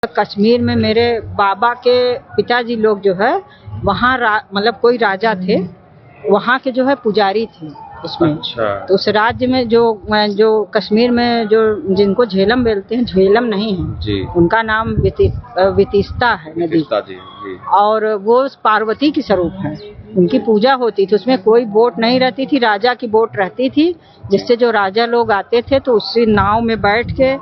कश्मीर में मेरे बाबा के पिताजी लोग जो है वहाँ मतलब कोई राजा थे, वहाँ के जो है पुजारी थे उसमें। अच्छा। तो उस राज्य में जो कश्मीर में जो जिनको झेलम बोलते हैं, झेलम नहीं है जी, उनका नाम वितिस्ता है नदी। जी, जी। और वो पार्वती की स्वरूप है, उनकी पूजा होती थी। उसमें कोई बोट नहीं रहती थी, राजा की बोट रहती थी, जिससे जो राजा लोग आते थे तो उसी नाव में बैठ के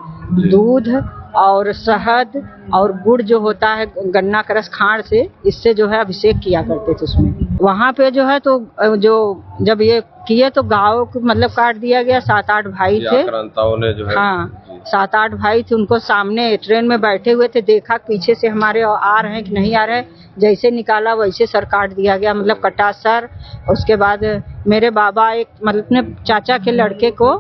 दूध और शहद और गुड़ जो होता है गन्ना का रस खांड से, इससे जो है अभिषेक किया करते थे उसमें। वहाँ पे जो है तो जो जब ये किए तो गाँव को मतलब काट दिया गया। 7-8 भाई थे, आक्रांताओं ने जो है, हाँ 7-8 भाई थे। उनको सामने ट्रेन में बैठे हुए थे, देखा पीछे से हमारे आ रहे हैं कि नहीं आ रहे, जैसे निकाला वैसे सर काट दिया गया, मतलब कटा सर। उसके बाद मेरे बाबा एक मतलब अपने चाचा के लड़के को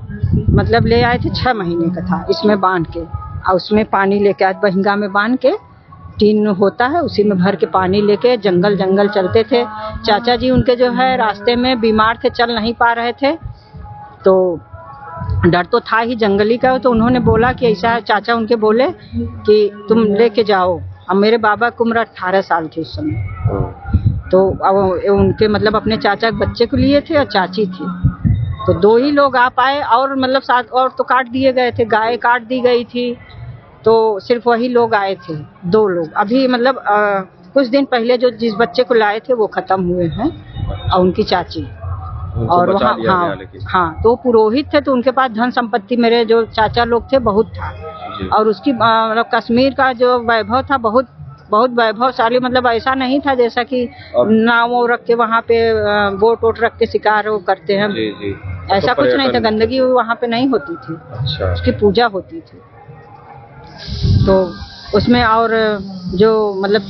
मतलब ले आए थे, 6 महीने का था, इसमें बांध के और उसमें पानी लेके आए, बहिंगा में बांध के, टीन होता है उसी में भर के पानी लेके जंगल जंगल चलते थे। चाचा जी उनके जो है रास्ते में बीमार थे, चल नहीं पा रहे थे, तो डर तो था ही जंगली का। तो उन्होंने बोला कि ऐसा, चाचा उनके बोले कि तुम लेके जाओ। अब मेरे बाबा की उम्र 18 साल थी उस समय, तो अब उनके मतलब अपने चाचा के बच्चे को लिए थे और चाची थी, तो 2 ही लोग आ पाए। और मतलब 7 और तो काट दिए गए थे, गाय काट दी गई थी, तो सिर्फ वही लोग आए थे, 2 लोग। अभी मतलब कुछ दिन पहले जो जिस बच्चे को लाए थे वो खत्म हुए हैं, और उनकी चाची। और वहाँ हाँ तो पुरोहित थे, तो उनके पास धन संपत्ति मेरे जो चाचा लोग थे बहुत था। और उसकी मतलब कश्मीर का जो वैभव था बहुत बहुत वैभवशाली, मतलब ऐसा नहीं था जैसा कि नाव रख के वहाँ पे बोट वोट रख के शिकार वो करते हैं। जी, जी। ऐसा कुछ नहीं था, गंदगी वहाँ पे नहीं होती थी। अच्छा। उसकी पूजा होती थी। तो उसमें और जो मतलब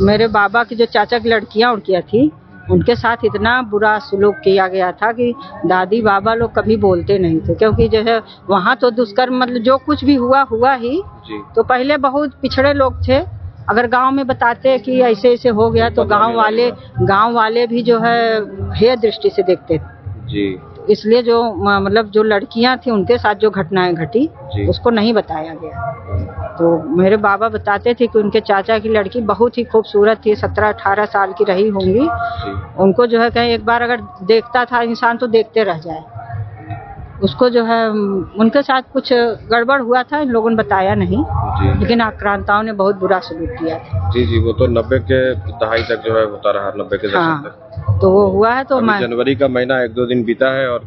मेरे बाबा की जो चाचा की लड़कियाँ उड़कियाँ थी, उनके साथ इतना बुरा सलूक किया गया था कि दादी बाबा लोग कभी बोलते नहीं थे, क्योंकि जो है वहाँ तो दुष्कर्म मतलब जो कुछ भी हुआ ही जी। तो पहले बहुत पिछड़े लोग थे, अगर गांव में बताते कि ऐसे ऐसे हो गया तो गांव वाले भी जो है हेय दृष्टि से देखते थे जी। इसलिए जो मतलब जो लड़कियां थी उनके साथ जो घटनाएं घटी उसको नहीं बताया गया। तो मेरे बाबा बताते थे कि उनके चाचा की लड़की बहुत ही खूबसूरत थी, 17-18 साल की रही होंगी। उनको जो है कहीं एक बार अगर देखता था इंसान तो देखते रह जाए। उसको जो है उनके साथ कुछ गड़बड़ हुआ था, इन लोगों ने बताया नहीं, लेकिन आक्रांताओं ने बहुत बुरा सलूक किया था। जी जी, वो तो 90 के दहाई तक जो है होता रहा, 90 के दशक तक। तो वो हुआ है। तो जनवरी का महीना 1-2 दिन बीता है और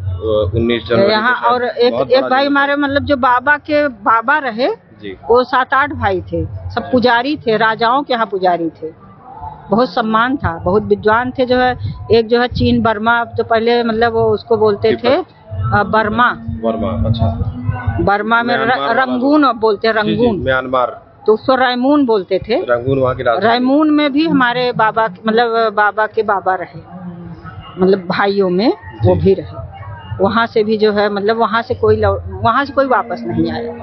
19 जनवरी यहाँ और एक भाई हमारे मतलब जो बाबा के बाबा रहे वो 7-8 भाई थे, सब पुजारी थे, राजाओं के यहाँ पुजारी थे, बहुत सम्मान था, बहुत विद्वान थे। जो है एक जो है चीन बर्मा, तो पहले मतलब वो उसको बोलते थे बर्मा। अच्छा। बर्मा में रंगून बोलते, रंगून म्यांमार, तो उसको रैमून बोलते थे। रंगून वहाँ की राजधानी। रैमून में भी हमारे बाबा मतलब बाबा के बाबा रहे, मतलब भाइयों में वो भी रहे। वहाँ से भी जो है मतलब वहाँ से कोई वापस नहीं आया।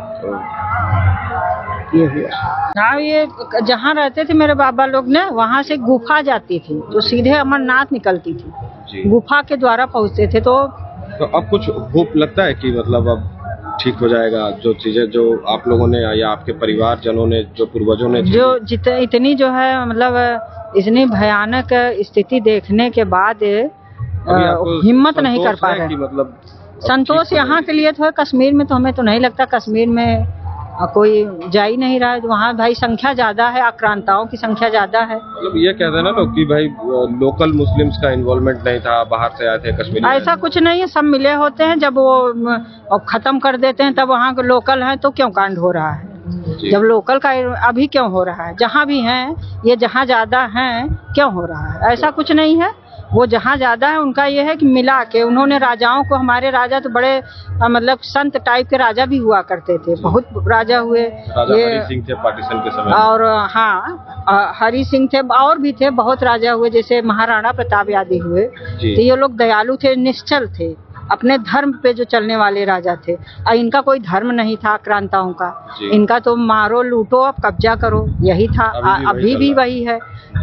ये हुआ। हाँ, ये जहाँ रहते थे मेरे बाबा लोग ने, वहाँ से गुफा जाती थी जो सीधे अमरनाथ निकलती थी, गुफा के द्वारा पहुँचते थे। तो अब कुछ होप लगता है कि मतलब अब ठीक हो जाएगा, जो चीजें जो आप लोगों ने या आपके परिवार जनों ने, जो पूर्वजों ने जो इतनी जो है मतलब इतनी भयानक स्थिति देखने के बाद हिम्मत नहीं कर पा रहे। मतलब संतोष यहाँ के लिए तो है, कश्मीर में तो हमें तो नहीं लगता, कश्मीर में कोई जा ही नहीं रहा है। वहाँ भाई संख्या ज्यादा है, आक्रांताओं की संख्या ज्यादा है। मतलब ये कहते हैं ना लोग कि भाई लोकल मुस्लिम्स का इन्वॉल्वमेंट नहीं था, बाहर से आए थे कश्मीर। ऐसा कुछ नहीं है, सब मिले होते हैं। जब वो खत्म कर देते हैं तब वहाँ के लोकल हैं तो क्यों कांड हो रहा है? जब लोकल का अभी क्यों हो रहा है? जहाँ भी हैं, ये जहाँ ज्यादा हैं क्यों हो रहा है? ऐसा कुछ नहीं है। वो जहाँ ज्यादा है उनका ये है कि मिला के उन्होंने राजाओं को, हमारे राजा तो बड़े मतलब संत टाइप के राजा भी हुआ करते थे, बहुत राजा हुए। ये हरि सिंह थे पार्टीशन के समय, और हाँ हरि सिंह थे, और भी थे बहुत राजा हुए, जैसे महाराणा प्रताप आदि हुए। तो ये लोग दयालु थे, निश्चल थे, अपने धर्म पे जो चलने वाले राजा थे। इनका कोई धर्म नहीं था आक्रांताओं का, इनका तो मारो लूटो अब कब्जा करो, यही था। अभी भी वही है।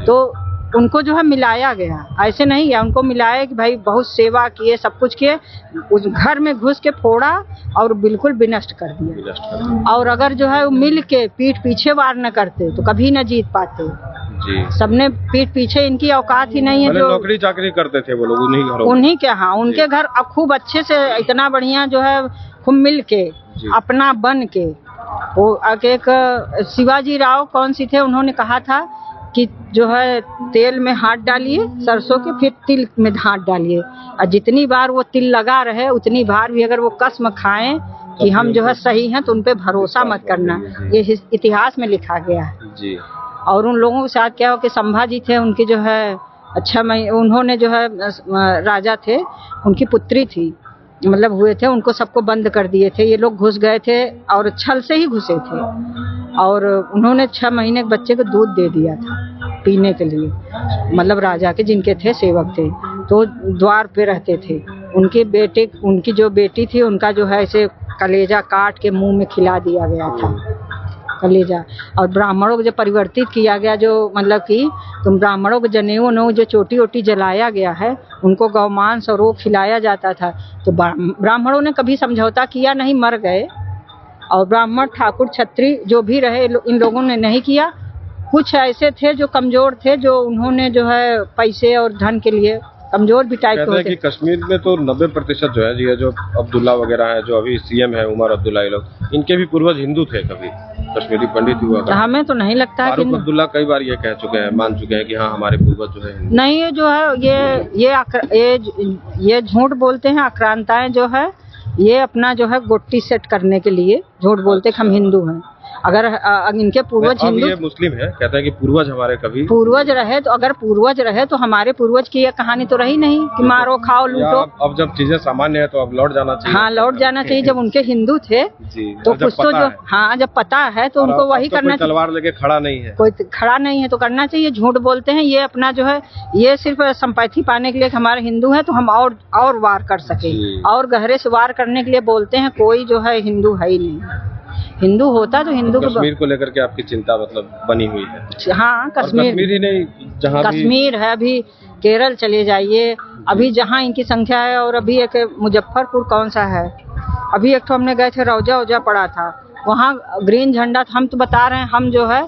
तो उनको जो है मिलाया गया, ऐसे नहीं है, उनको मिलाया कि भाई बहुत सेवा किए, सब कुछ किए, उस घर में घुस के फोड़ा और बिल्कुल विनष्ट कर दिया। और अगर जो है वो मिल के पीठ पीछे वार न करते तो कभी न जीत पाते जी। सबने पीठ पीछे, इनकी औकात ही नहीं है। जो नौकरी चाकरी करते थे वो लोग उन्हीं घरों, उन्हीं के, हाँ उनके घर अब खूब अच्छे से इतना बढ़िया जो है खूब मिल के अपना बन के। वो एक शिवाजी राव कौन सी थे, उन्होंने कहा था कि जो है तेल में हाथ डालिए सरसों के, फिर तिल में हाथ डालिए, और जितनी बार वो तिल लगा रहे उतनी बार भी अगर वो कसम खाएं कि हम जो है सही हैं तो उन पे भरोसा मत करना। ये इतिहास में लिखा गया है जी। और उन लोगों के साथ क्या हो कि संभाजी थे, उनकी जो है अच्छा उन्होंने जो है राजा थे, उनकी पुत्री थी, मतलब हुए थे, उनको सबको बंद कर दिए थे। ये लोग घुस गए थे और छल से ही घुसे थे, और उन्होंने 6 महीने के बच्चे को दूध दे दिया था पीने के लिए, मतलब राजा के जिनके थे सेवक थे, तो द्वार पे रहते थे। उनकी जो बेटी थी उनका जो है ऐसे कलेजा काट के मुंह में खिला दिया गया था, कलेजा। और ब्राह्मणों को जब परिवर्तित किया गया, जो मतलब कि तुम ब्राह्मणों को जनेऊ जो चोटी ओटी जलाया गया है, उनको गौमांस और वो खिलाया जाता था, तो ब्राह्मणों ने कभी समझौता किया नहीं, मर गए। और ब्राह्मण ठाकुर छत्री जो भी रहे इन लोगों ने नहीं किया। कुछ ऐसे थे जो कमजोर थे, जो उन्होंने जो है पैसे और धन के लिए कमजोर भी टाइप के होते कि कश्मीर में तो 90% जो है ये जो अब्दुल्ला वगैरह है, जो अभी सीएम है उमर अब्दुल्ला, ये लोग, इनके भी पूर्वज हिंदू थे, कभी कश्मीरी पंडित हुआ। हमें तो नहीं लगता है फारूक अब्दुल्ला कई बार ये कह चुके हैं, मान चुके हैं कि हाँ हमारे पूर्वज जो है नहीं, ये जो है ये झूठ बोलते हैं। आक्रांताएं जो है ये अपना जो है गोटी सेट करने के लिए झूठ बोलते हैं कि हम हिंदू हैं। अगर इनके पूर्वज हिंदू, ये मुस्लिम है, कहता है कि पूर्वज हमारे कभी पूर्वज रहे, तो अगर पूर्वज रहे तो हमारे पूर्वज की ये कहानी तो रही नहीं कि मारो खाओ लूटो। अब जब चीजें सामान्य है तो अब लौट जाना चाहिए। हाँ, लौट जाना चाहिए। जब उनके हिंदू थे तो कुछ तो जो, हाँ जब पता है तो उनको वही करना चाहिए। तलवार लेके खड़ा नहीं है, कोई खड़ा नहीं है तो करना चाहिए। झूठ बोलते हैं ये अपना जो है, ये सिर्फ संपत्ति पाने के लिए हमारे हिंदू है तो हम और वार कर सके, और गहरे से वार करने के लिए बोलते हैं। कोई जो है हिंदू है ही नहीं। हिंदू होता तो हिंदू कश्मीर को लेकर के आपकी चिंता मतलब बनी हुई है? हाँ, कश्मीर ही नहीं, जहाँ कश्मीर है, अभी केरल चले जाइए, अभी जहाँ इनकी संख्या है। और अभी एक मुजफ्फरपुर कौन सा है, अभी एक तो हमने गए थे, रौजा पड़ा था, वहाँ ग्रीन झंडा। हम तो बता रहे हैं, हम जो है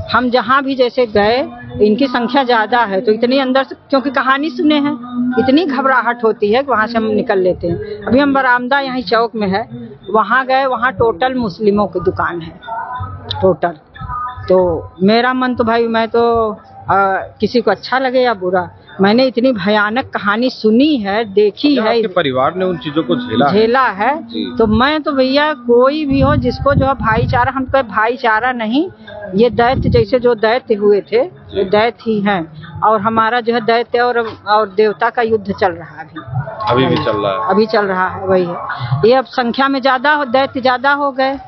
हम जहाँ भी जैसे गए, इनकी संख्या ज्यादा है तो इतनी अंदर से, क्योंकि कहानी सुने हैं, इतनी घबराहट होती है कि वहाँ से हम निकल लेते हैं। अभी हम बरामदा यहीं चौक में है, वहाँ गए, वहाँ टोटल मुस्लिमों की दुकान है, टोटल। तो मेरा मन तो भाई, मैं तो किसी को अच्छा लगे या बुरा, मैंने इतनी भयानक कहानी सुनी है, देखी है। आपके परिवार ने उन चीजों को झेला है तो मैं तो भैया, कोई भी हो जिसको जो है भाईचारा, हम तो भाईचारा नहीं, ये दैत्य जैसे जो दैत्य हुए थे, ये दैत्य ही हैं। और हमारा जो है दैत्य और देवता का युद्ध चल रहा है, अभी भी चल रहा है, अभी चल रहा है। वही है, ये अब संख्या में ज्यादा, दैत्य ज्यादा हो गए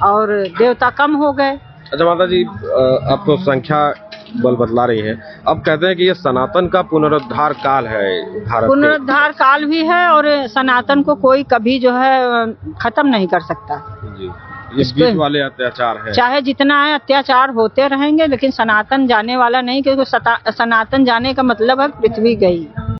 और देवता कम हो गए। अच्छा माता जी, अब तो संख्या बल बदला रही है, अब कहते हैं कि ये सनातन का पुनरुद्धार काल है, भारत पुनरुद्धार काल भी है, और सनातन को कोई कभी जो है खत्म नहीं कर सकता जी। ये बीच वाले अत्याचार है, चाहे जितना है अत्याचार होते रहेंगे, लेकिन सनातन जाने वाला नहीं, क्योंकि सनातन जाने का मतलब है पृथ्वी गई।